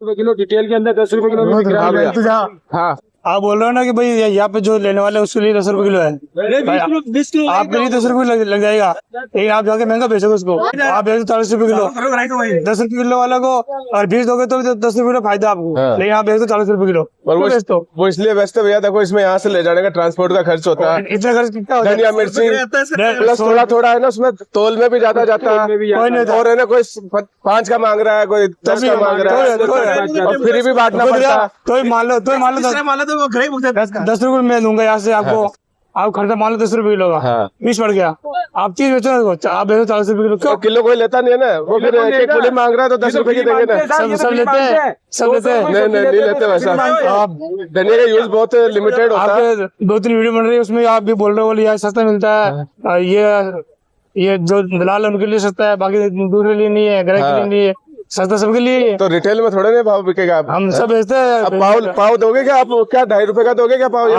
रुपए kilo, detail के अंदर 10 रुपए किलो भी बिक रहा है। हाँ आप बोल रहे हो ना कि भाई यहाँ पे जो लेने वाले हैं उसके लिए 10 रुपए किलो है, आपके लिए 10 रुपए लग जाएगा, लेकिन आप जाके महंगा बेचोगे उसको। आप बेचो 40 रुपए किलो, 10 रुपए किलो वाला को और बीस दोगे तो 10 रुपए किलो फायदा आपको, लेकिन आप बेचो 40 रुपए किलो। और वो इसलिए बेचते भैया, देखो इसमें यहाँ से ले जाने का ट्रांसपोर्ट का खर्च होता है, इतना खर्च कितना होता धनिया मिर्ची प्लस थोड़ा थोड़ा है ना, उसमें तोल में भी ज्यादा जाता है, और है ना कोई 5 का मांग रहा है, कोई 10 का मांग रहा है, और फ्री भी बांटना पड़ता है। तो मान लो 10 रुपए मैं दूंगा यहाँ से आपको, आप खर्चा मान लो 10 रुपए किलो का, 20 पड़ गया, आप 30 बेचो ना, आप बेचो 40 रुपए किलो। क्यों किलो कोई लेता नहीं है ना, वो फिर एक कुली मांग रहा है तो 10 रुपए की देंगे ना। सब लेते हैं, सब लेते हैं। नहीं लेते वैसा, आप धनिया का यूज बहुत लिमिटेड होता है। आपके 2-3 वीडियो बन रही है, उसमें आप भी बोल रहे हो बोले यार सस्ता मिलता है, ये जो दलाल है उनके लिए सस्ता है, बाकी दूसरे लिए नहीं है, ग्राहक के लिए नहीं है, सस्ता सबके लिए। तो रिटेल में थोड़े नहीं भाव बिकेगा, आप हम सब बेचते हैं। अब पाव दोगे क्या आप? क्या 2.5 रुपए का दोगे क्या पाव?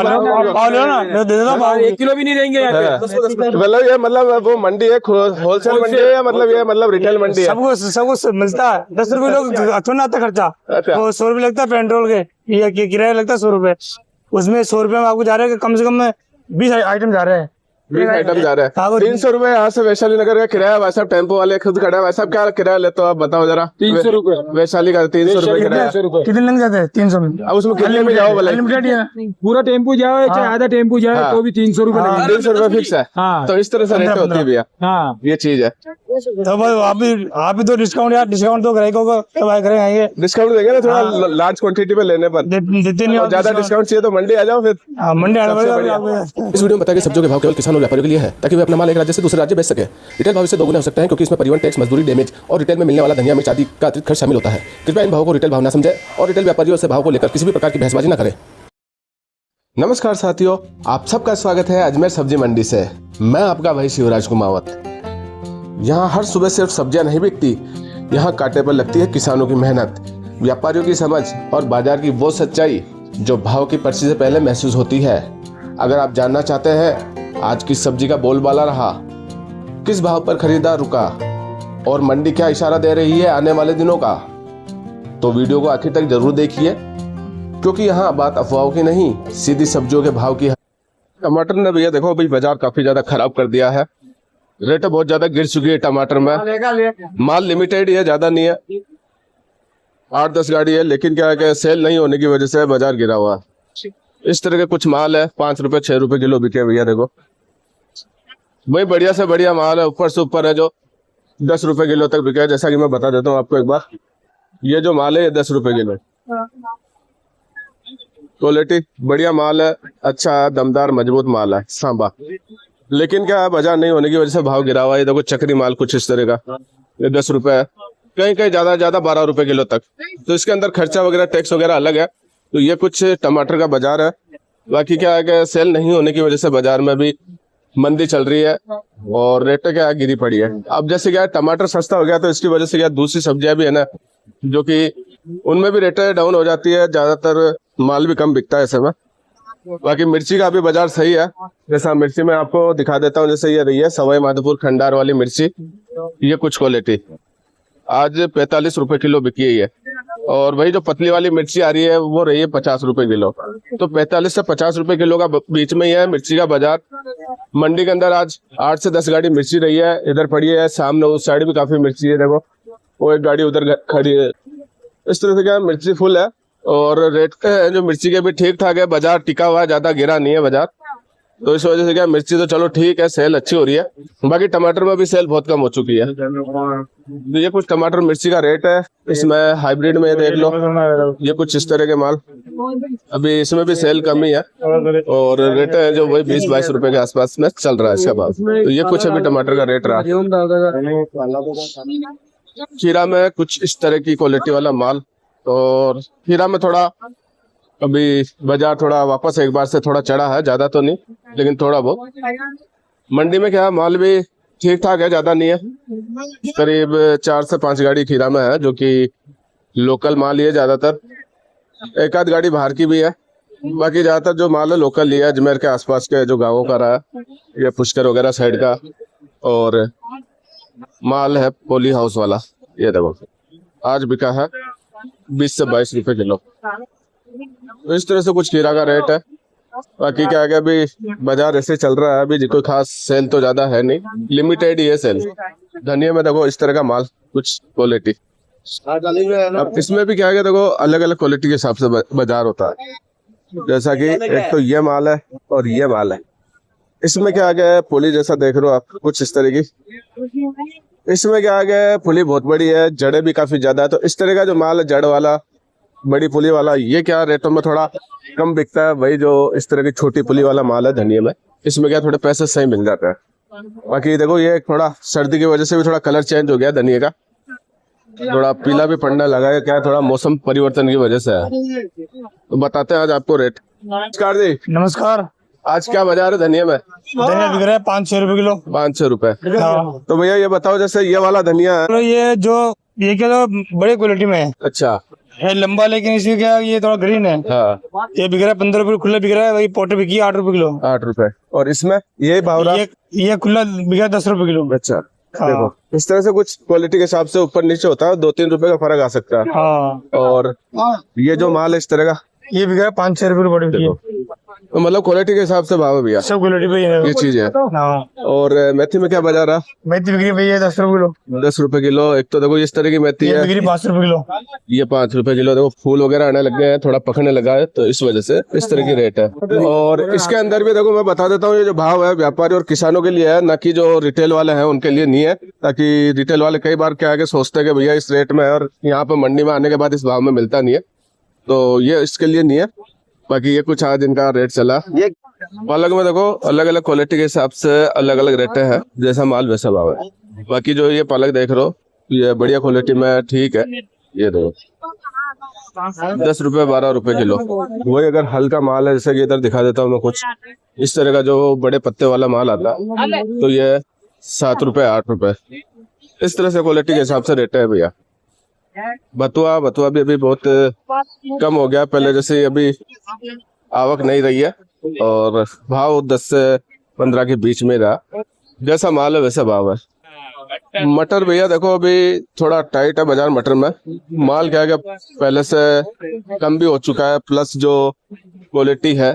पाव लो ना, मैं दे देता पाव, 1 किलो भी नहीं देंगे यहाँ पे। मतलब ये मतलब वो मंडी है, होलसेल मंडी है, या मतलब ये मतलब रिटेल मंडी है? सबको मिलता है। 10 रुपए लोग थोड़ा आता खर्चा, वो 100 रुपए लगता है पेट्रोल के, ये किराया लगता है 100 रुपए, उसमें 100 रुपए में आपको जा रहे हैं कम से कम 20 आइटम जा रहे हैं, 20 आइटम जा रहे हैं। 300 रुपए यहाँ से वैशाली नगर का किराया। वैसा टेम्पो वाले खुद खड़ा है, वैसा क्या किराया लेते हो आप बताओ जरा? 300 रुपए वैशाली का 300 रुपए किराया। कितने लग जाते हैं? 300 में। अब उसमें कितने में जाओ भले? अनलिमिटेड है, पूरा टेम्पो जाओ चाहे आधा टेम्पो जाए तो भी 300 रुपए लगेंगे। 300 रुपए फिक्स है। तो इस तरह से रेट होती है भैया, ये चीज है। तो भाई आप भी तो डिस्काउंट यार, डिस्काउंट तो ग्राहकों को तब आए करेंगे, डिस्काउंट देंगे ना थोड़ा लार्ज क्वांटिटी में लेने पर। देते नहीं, ज्यादा डिस्काउंट चाहिए तो मंडी आ जाओ फिर। मंडी आना पड़ेगा। इस वीडियो में बताया कि सब्जियों के भाव केवल किसान और व्यापारियों के लिए है, ताकि वे अपना माल एक राज्य से दूसरे राज्य बेच सके। रिटेल भाव इससे दोगुने हो सकते हैं, क्योंकि इसमें परिवहन टैक्स, मजदूरी, डैमेज और रिटेल में मिलने वाला धनिया मिर्च आदि का अतिरिक्त खर्च शामिल होता है। कृपया इन भावों को रिटेल भाव न समझें और रिटेल व्यापारियों से भाव को लेकर किसी भी प्रकार की बहसबाजी न करें। नमस्कार साथियों, आप सबका स्वागत है अजमेर सब्जी मंडी से। मैं आपका भाई शिवराज कुमावत। यहाँ हर सुबह सिर्फ सब्जियां नहीं बिकती, यहाँ कांटे पर लगती है किसानों की मेहनत, व्यापारियों की समझ और बाजार की वो सच्चाई जो भाव की पर्ची से पहले महसूस होती है। अगर आप जानना चाहते हैं आज किस सब्जी का बोलबाला रहा, किस भाव पर खरीदार रुका और मंडी क्या इशारा दे रही है आने वाले दिनों का, तो वीडियो को आखिर तक जरूर देखिए, क्योंकि यहाँ बात अफवाहों की नहीं, सीधी सब्जियों के भाव की है। टमाटर ने भैया देखो अभी बाजार काफी ज्यादा खराब कर दिया है, रेट बहुत ज्यादा गिर चुकी है टमाटर में। माल लिमिटेड ही है, ज्यादा नहीं है, 8-10 गाड़ी है, लेकिन क्या है कि सेल नहीं होने की वजह से बाजार गिरा हुआ है। इस तरह के कुछ माल है 5 रुपए 6 रुपए किलो बिके भैया। देखो वही बढ़िया से बढ़िया माल है, ऊपर से ऊपर है जो 10 रुपए किलो तक बिका है। जैसा कि मैं बता देता हूँ आपको एक बार, ये जो माल है ये 10 रुपए किलो, क्वालिटी बढ़िया माल है, अच्छा है, दमदार मजबूत माल है, सांबा। लेकिन क्या है बाजार नहीं होने की वजह से भाव गिरा हुआ है। देखो चक्री माल कुछ इस तरह का, ये 10 रुपए है, कहीं कहीं ज्यादा 12 रुपए किलो तक। तो इसके अंदर खर्चा वगैरह टैक्स वगैरह अलग है। तो ये कुछ टमाटर का बाजार है। बाकी क्या है कि सेल नहीं होने की वजह से बाजार में भी मंदी चल रही है और रेट क्या गिरी पड़ी है। अब जैसे क्या टमाटर सस्ता हो गया तो इसकी वजह से क्या दूसरी सब्जियां भी है ना, जो कि उनमें भी रेट डाउन हो जाती है, ज्यादातर माल भी कम बिकता है ऐसे में। बाकी मिर्ची का भी बाजार सही है। जैसा मिर्ची में आपको दिखा देता हूँ, जैसे ये रही है सवाई माधोपुर खंडार वाली मिर्ची, ये कुछ क्वालिटी आज 45 रुपए किलो बिकी है। और वही जो पतली वाली मिर्ची आ रही है वो रही है 50 रुपए किलो। तो 45 से 50 रुपए किलो का बीच में ही है मिर्ची का बाजार। मंडी के अंदर आज 8 से 10 गाड़ी मिर्ची रही है, इधर पड़ी है, सामने उस साइड भी काफी मिर्ची है, देखो वो एक गाड़ी उधर खड़ी है। इस तरह से क्या मिर्ची फुल है और रेट जो मिर्ची के भी ठीक ठाक है, बाजार टिका हुआ है, ज्यादा गिरा नहीं है बाजार। तो इस वजह से क्या मिर्ची तो चलो ठीक है, सेल अच्छी हो रही है। बाकी टमाटर में भी सेल बहुत कम हो चुकी है। तो ये कुछ टमाटर मिर्ची का रेट है। इसमें हाइब्रिड में देख लो, ये कुछ इस तरह के माल, अभी इसमें भी सेल कम ही है और रेट है जो वही 20-22 रुपए के आसपास में चल रहा है इसका भाव। तो ये कुछ अभी टमाटर का रेट रहा। खीरा में कुछ इस तरह की क्वालिटी वाला माल, और खीरा में थोड़ा अभी बाजार थोड़ा वापस एक बार से थोड़ा चढ़ा है, ज्यादा तो नहीं लेकिन थोड़ा बहुत। मंडी में क्या है माल भी ठीक ठाक है, ज्यादा नहीं है, करीब 4 से 5 गाड़ी खीरा में है, जो कि लोकल माल ही है ज्यादातर, एक आध गाड़ी बाहर की भी है। बाकी ज्यादातर जो माल है लोकल ही है, अजमेर के आसपास के जो गाँवों का रहा है, ये पुष्कर वगैरह साइड का। और माल है पोली हाउस वाला, ये देखो आज बिका है 20 से 22 रुपए किलो। तो इस तरह से कुछ खीरा का रेट है। बाकी क्या है, अभी बाजार ऐसे चल रहा है, अभी कोई खास सेल तो ज्यादा है नहीं, लिमिटेड ही है सेल। धनिया में देखो इस तरह का माल, कुछ क्वालिटी। अब इसमें भी क्या है, देखो अलग अलग क्वालिटी के हिसाब से बाजार होता है। जैसा कि एक तो ये माल है और ये माल है। इसमें क्या आ गया है, पुली जैसा देख रहे हो आप, कुछ इस तरह की। इसमें क्या आ गया है, पुली बहुत बड़ी है, जड़े भी काफी ज्यादा है। तो इस तरह का जो माल है, जड़ वाला, बड़ी पुली वाला, ये क्या रेटों में थोड़ा कम बिकता है। वही जो इस तरह की छोटी पुली वाला माल है धनिया में, इसमें क्या थोड़े पैसे सही मिल जाते हैं। बाकी देखो ये थोड़ा सर्दी की वजह से भी थोड़ा कलर चेंज हो गया धनिया का, थोड़ा पीला भी पड़ने लगा है। क्या थोड़ा मौसम परिवर्तन की वजह से है। तो बताते हैं आज आपको रेट। नमस्कार जी। नमस्कार। आज क्या बाजार है धनिया में? धनिया बिक रहा है 500 रुपए किलो। 500 रुपए। हाँ। तो भैया ये बताओ, जैसे ये वाला धनिया है, तो ये क्या तो बड़े क्वालिटी में है। अच्छा है लंबा, लेकिन इसमें क्या ये थोड़ा ग्रीन है। हाँ, ये बिक रहा है 15 रुपए खुला बिक रहा है। वही पोटे बिकी 8 रुपए किलो। 8 रुपए। और इसमें ये भाव रहा? ये खुला बिक रहा है 10 रुपए किलो। अच्छा। हाँ। देखो इस तरह से कुछ क्वालिटी के हिसाब से ऊपर नीचे होता है, 2-3 रुपए का फर्क आ सकता है। हाँ। और ये जो माल है इस तरह का, ये बिक रहा है 5-6 रुपए बड़ी बिकी है। तो मतलब क्वालिटी के हिसाब से भाव है भैया, सब क्वालिटी पे है ये चीज है। हाँ। और मेथी में क्या बाजार रहा? मेथी बिक रही भैया 10 रुपए किलो। 10 रुपए किलो। एक तो देखो इस तरह की मेथी ये है, बिक रही 5 रुपए किलो। ये 5 रुपए किलो। देखो फूल वगैरह आने लग गए हैं, थोड़ा पकने लगा है, तो इस वजह से इस तरह की रेट है। और इसके अंदर भी देखो मैं बता देता हूँ, ये जो भाव है व्यापारी और किसानों के लिए है, ना कि जो रिटेल वाले हैं उनके लिए नहीं है। ताकि रिटेल वाले कई बार क्या है सोचते हैं कि भैया इस रेट में है, और यहाँ पे मंडी में आने के बाद इस भाव में मिलता नहीं है, तो ये इसके लिए नहीं है। बाकी ये कुछ आज इनका रेट चला। पालक में देखो अलग अलग क्वालिटी के हिसाब से अलग अलग रेट है, जैसा माल वैसा भाव है। बाकी जो ये पालक देख रहे हो, ये बढ़िया क्वालिटी में ठीक है। ये देखो 10 रुपए 12 रुपए किलो। वही अगर हल्का माल है, जैसे कि इधर दिखा देता हूँ मैं कुछ इस तरह का, जो बड़े पत्ते वाला माल आता है, तो ये 7 रुपए 8 रुपए। इस तरह से क्वालिटी के हिसाब से रेट है भैया। बथुआ भी अभी बहुत कम हो गया, पहले जैसे अभी आवक नहीं रही है, और भाव 10 से 15 के बीच में रहा। जैसा माल है वैसा भाव है। मटर भैया देखो अभी थोड़ा टाइट है बाजार मटर में। माल क्या है, पहले से कम भी हो चुका है, प्लस जो क्वालिटी है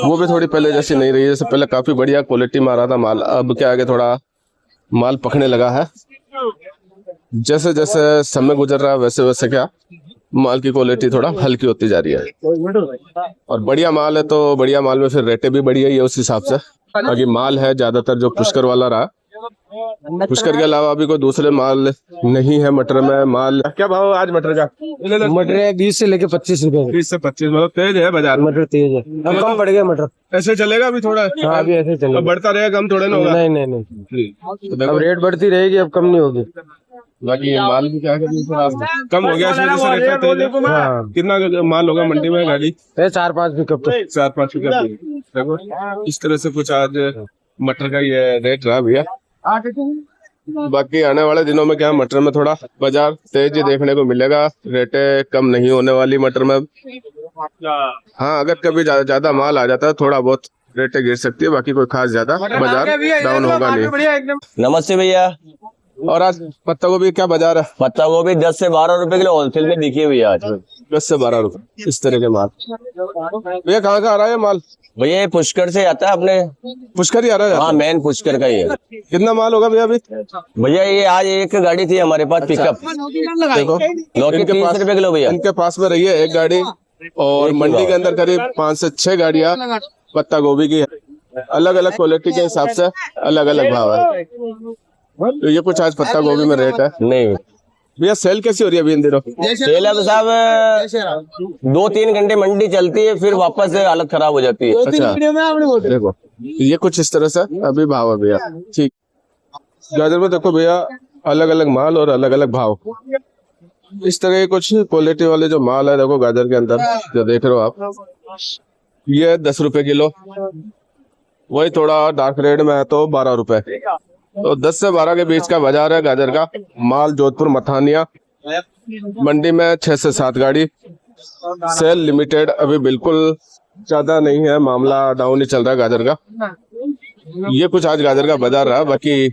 वो भी थोड़ी पहले जैसी नहीं रही है। जैसे पहले काफी बढ़िया क्वालिटी में आ रहा था माल, अब क्या है थोड़ा माल पकने लगा है। जैसे जैसे समय गुजर रहा है वैसे वैसे क्या माल की क्वालिटी थोड़ा हल्की होती जा रही है। और बढ़िया माल है तो बढ़िया माल में फिर रेटें भी बढ़िया ही है उस हिसाब से। बाकी माल है ज्यादातर जो पुष्कर वाला रहा, पुष्कर के अलावा अभी कोई दूसरे माल नहीं है मटर में। माल क्या भाव आज मटर का? मटर है 20 से लेके 25 रुपए। 20 से 25। मतलब तेज है बाजार, मटर तेज है, अब कम बढ़ गया मटर। ऐसे चलेगा अभी थोड़ा? हाँ अभी ऐसे चलेगा, बढ़ता रहेगा, कम थोड़ा ना होगा। नहीं अब रेट बढ़ती रहेगी, अब कम नहीं होगी। बाकी माल भी क्या है कम हो गया, हाँ। कितना माल होगा मंडी में गाड़ी? 4-5 पिकअप तो 4-5 पिकअप। देखो इस तरह से कुछ आज मटर का ये रेट रहा भैया। बाकी आने वाले दिनों में क्या मटर में थोड़ा बाजार तेज देखने को मिलेगा, रेटें कम नहीं होने वाली मटर में। हाँ अगर कभी ज्यादा माल आ जाता है थोड़ा बहुत रेटें गिर सकती है, बाकी कोई खास ज्यादा बाजार डाउन होगा नहीं। नमस्ते भैया। और आज पत्ता गोभी क्या बाजार है? पत्ता गोभी 10 से 12 रुपए किलो होलसेल में दिखी हुई है आज। 10 से 12 रुपए इस तरह के माल। भैया कहाँ का आ रहा है माल? भैया ये पुष्कर से आता है अपने। पुष्कर ही आ रहा है? हाँ मेन पुष्कर का ही है। कितना माल होगा भैया अभी? भैया ये आज एक गाड़ी थी हमारे पास पिकअप। देखो लौकी 30 रुपए किलो भैया। इनके पास में रही है एक गाड़ी, और मंडी के अंदर करीब 5 से 6 गाड़ियाँ पत्ता गोभी की है। अलग अलग क्वालिटी के हिसाब से अलग अलग भाव है। तो ये कुछ आज पत्ता गोभी में रेट है। नहीं भैया सेल कैसी हो रही है अभी इन दिनों? सेल तो साहब 2-3 घंटे मंडी चलती है, फिर वापस हालत खराब हो जाती है। अच्छा देखो ये कुछ इस तरह से अभी भाव है भैया। ठीक, गाजर में देखो भैया अलग अलग माल और अलग अलग भाव। इस तरह के कुछ क्वालिटी वाले जो माल है देखो गाजर के अंदर जो देख रहे हो आप, ये 10 रुपए किलो। वही थोड़ा डार्क रेड में है तो 12 रुपए। तो 10 से 12 के बीच का बाजार है गाजर का। माल जोधपुर मथानिया मंडी में 6 से 7 गाड़ी। सेल लिमिटेड, अभी बिल्कुल ज्यादा नहीं है, मामला डाउन ही चल रहा है गाजर का। ये कुछ आज गाजर का बाजार रहा। बाकी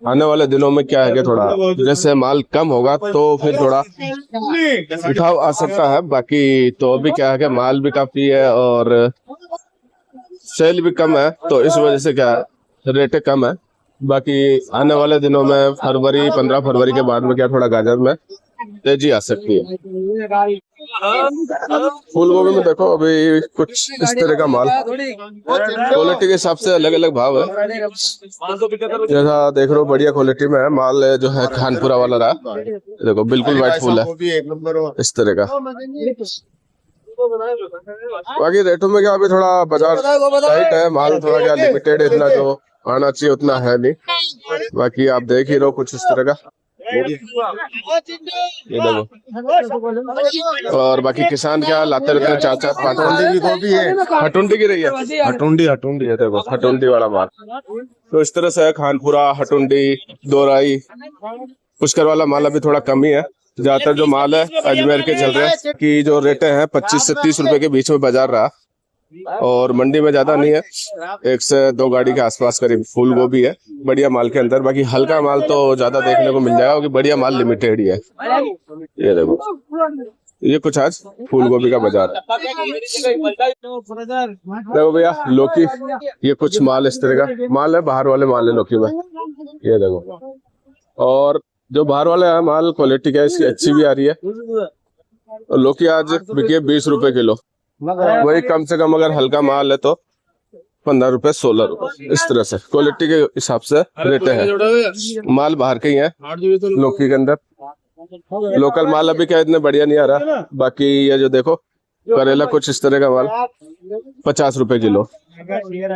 आने वाले दिनों में क्या है कि थोड़ा जैसे माल कम होगा तो फिर थोड़ा उठाव आ सकता है। बाकी तो अभी क्या है कि माल भी काफी है और सेल भी कम है, तो इस वजह से क्या है रेटें कम है। बाकी आने वाले दिनों में फरवरी 15 फरवरी के बाद में क्या थोड़ा गाजर में तेजी आ सकती है। फूल गोभी में देखो अभी कुछ इस तरह का माल क्वालिटी के हिसाब से अलग अलग भाव है। जैसा देख रहे हो बढ़िया क्वालिटी में है माल जो है खानपुरा वाला रहा, देखो बिल्कुल व्हाइट फूल है इस तरह का। बाकी रेटों में क्या अभी थोड़ा बाजार टाइट है, माल थोड़ा क्या लिमिटेड, इतना जो आना चाहिए उतना है नहीं। बाकी आप देख ही रहो कुछ इस तरह का, ये देखो। और बाकी किसान क्या लाते रहते हैं 4-4 5 की गोभी है, हटुंडी की रही है, हटुंडी है देखो, हटुंडी वाला माल। तो इस तरह से है खानपुरा, हटुंडी, दोराई, पुष्कर वाला माल अभी थोड़ा कम ही है। ज्यादातर जो माल है अजमेर के चल रहे हैं कि जो रेटें हैं 25 से 30 रुपए के बीच में बाजार रहा, और मंडी में ज्यादा नहीं है, 1 से 2 गाड़ी के आसपास करीब फूल गोभी है बढ़िया माल के अंदर। बाकी हल्का माल तो ज्यादा देखने को मिल जाएगा क्योंकि बढ़िया माल लिमिटेड ही है। ये देखो, ये कुछ आज फूल गोभी का बाजार है। देखो भैया लौकी, ये कुछ माल इस तरह का माल है, बाहर वाले माल है लौकी में, ये देखो। और जो बाहर वाला है माल क्वालिटी का इसकी अच्छी भी आ रही है। लौकी आज बिकी 20 रुपए किलो, वही कम से कम अगर हल्का माल है तो 15 रुपए 16 रुपए, इस तरह से क्वालिटी के हिसाब से रेट है। माल बाहर के ही है लौकी के अंदर, लोकल माल अभी क्या इतने बढ़िया नहीं आ रहा। बाकी ये जो देखो करेला कुछ इस तरह का माल 50 रुपए किलो, ये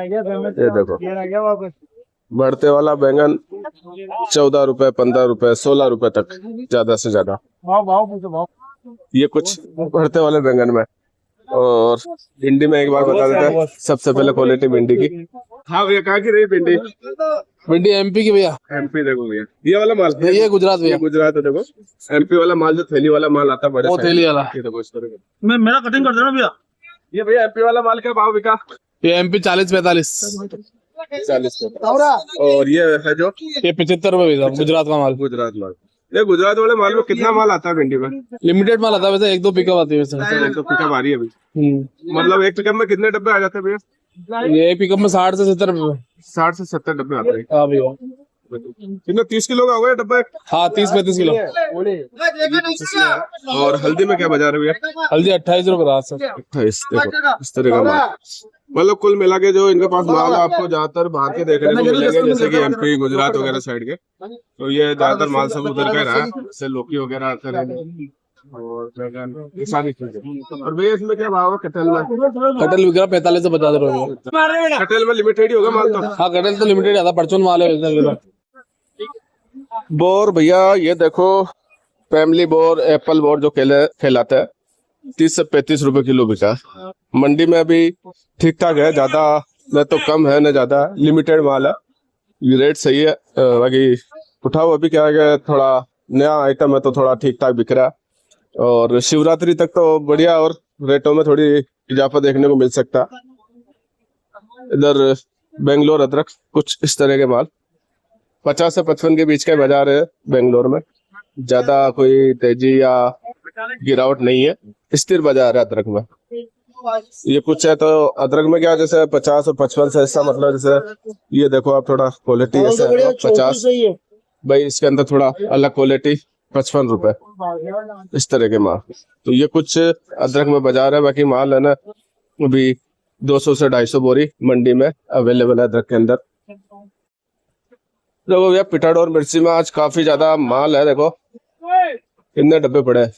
देखो। बढ़ते वाला बैंगन 14 रुपए 15 रुपए 16 रुपए तक ज्यादा से ज्यादा, ये कुछ बढ़ते वाले बैंगन में। और भिंडी में एक बार बता देते हैं सबसे पहले क्वालिटी भिंडी की। हाँ भैया, कहाँ की रही भिंडी? भिंडी एमपी की भैया। एमपी देखो भैया, ये वाला माल ये गुजरात भैया, गुजरात है। देखो एमपी वाला माल जो थैली वाला माल आता है बड़े, वो थैली वाला, ये देखो इस तरह का। मैं मेरा कटिंग कर देना भैया। ये भैया एमपी वाला माल क्या भाव बिका? ये एमपी 40-45, 40 और ये है जो ये 75 रुपए भैया गुजरात का माल। गुजरात माल, ये गुजरात वाले माल में कितना माल आता है भिंडी में? लिमिटेड माल आता है वैसे, 1-2 पिकअप आती है वैसे। तो पिकअप आ रही है अभी, मतलब एक पिकअप में कितने डब्बे आ जाते हैं भैया? ये पिकअप में 60 से 70 रुपए, 60 से 70 डब्बे आते हैं। हाँ भैया। कितने 30 किलो का होगा डब्बा? हाँ 30-35 किलो। और हल्दी में क्या बाजार है भैया? हल्दी 28 रुपए रात से। 28, देखो इस तरह का माल। मतलब कुल मिला के जो इनके पास माल आपको ज्यादातर बाहर के देखने को मिलेंगे, जैसे कि एमपी गुजरात वगैरह साइड के, तो ये ज्यादातर माल सब उधर का रहा, जैसे लौकी वगैरह आते रहे और बैंगन, ये सारी चीजें। और भैया इसमें क्या भाव है कटहल में? कटहल बिक रहा 45 से 50 रुपए। कटहल में लिमिटेड ही होगा माल तो? हाँ कटहल तो लिमिटेड आता, परचून माल है। बोर भैया ये देखो, फैमिली बोर, एप्पल बोर जो कहलाता है, 30 से 35 रुपए किलो बिका। मंडी में अभी ठीक ठाक है, ज्यादा न तो कम है न ज्यादा, लिमिटेड माल है, ये रेट सही है। बाकी उठाओ अभी क्या है, थोड़ा नया आइटम है तो थोड़ा ठीक ठाक बिक रहा है। और शिवरात्रि तक तो बढ़िया और रेटों में थोड़ी इजाफा देखने को मिल सकता। इधर बेंगलोर अदरक कुछ इस तरह के माल 50 से 55 के बीच का बाजार है बेंगलोर में, ज्यादा कोई तेजी या गिरावट नहीं है, स्थिर बाजार है अदरक में। ये कुछ है तो अदरक में क्या जैसे 50 और 55 से ऐसा, मतलब जैसे ये देखो आप थोड़ा क्वालिटी ऐसे 50 भाई, इसके अंदर थोड़ा अलग क्वालिटी 55 रुपए, इस तरह के माल। तो ये कुछ अदरक में बाजार है। बाकी माल है ना अभी 200 से 250 बोरी मंडी में अवेलेबल है अदरक के अंदर। देखो भैया पिटाडोर मिर्ची में आज काफी ज्यादा माल है, देखो कितने डब्बे पड़े हैं।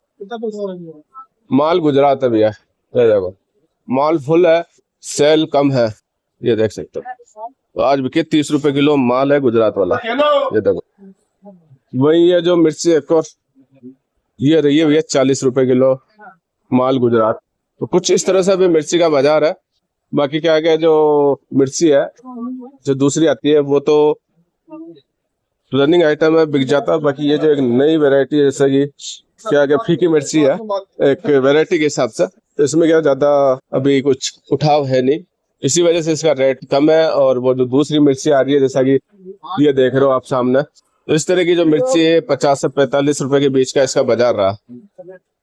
माल गुजरात है भैया, ये देखो माल फुल है, सेल कम है, ये देख सकते हो। तो आज बिके 30 रुपए किलो माल है गुजरात वाला, ये देखो। वही है जो मिर्ची एक और ये रही है भैया 40 रुपए किलो माल गुजरात। तो कुछ इस तरह से अभी मिर्ची का बाजार है। बाकी क्या है जो मिर्ची है जो दूसरी आती है वो तो रनिंग आइटम है, बिक जाता है। बाकी ये जो एक नई वैरायटी है जैसे कि क्या क्या फीकी मिर्ची है एक वैरायटी के हिसाब से, तो इसमें क्या ज्यादा अभी कुछ उठाव है नहीं, इसी वजह से इसका रेट कम है। और वो जो दूसरी मिर्ची आ रही है जैसा कि ये देख रहे हो आप सामने। इस तरह की जो मिर्ची है 50 से 45 रुपए के बीच का इसका बाजार रहा।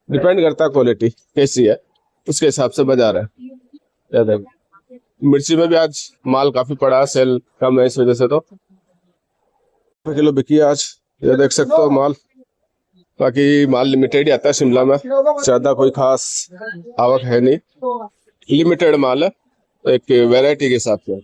डिपेंड करता है क्वालिटी कैसी है, उसके हिसाब से बाजार है। ये देखो मिर्ची में भी आज माल काफी पड़ा है, सेल कम है इस वजह से। तो किलो बिकी है आज, ये देख सकते हो माल। बाकी माल लिमिटेड ही आता है शिमला में, ज्यादा कोई खास आवक है नहीं, लिमिटेड माल है एक वैरायटी के हिसाब से।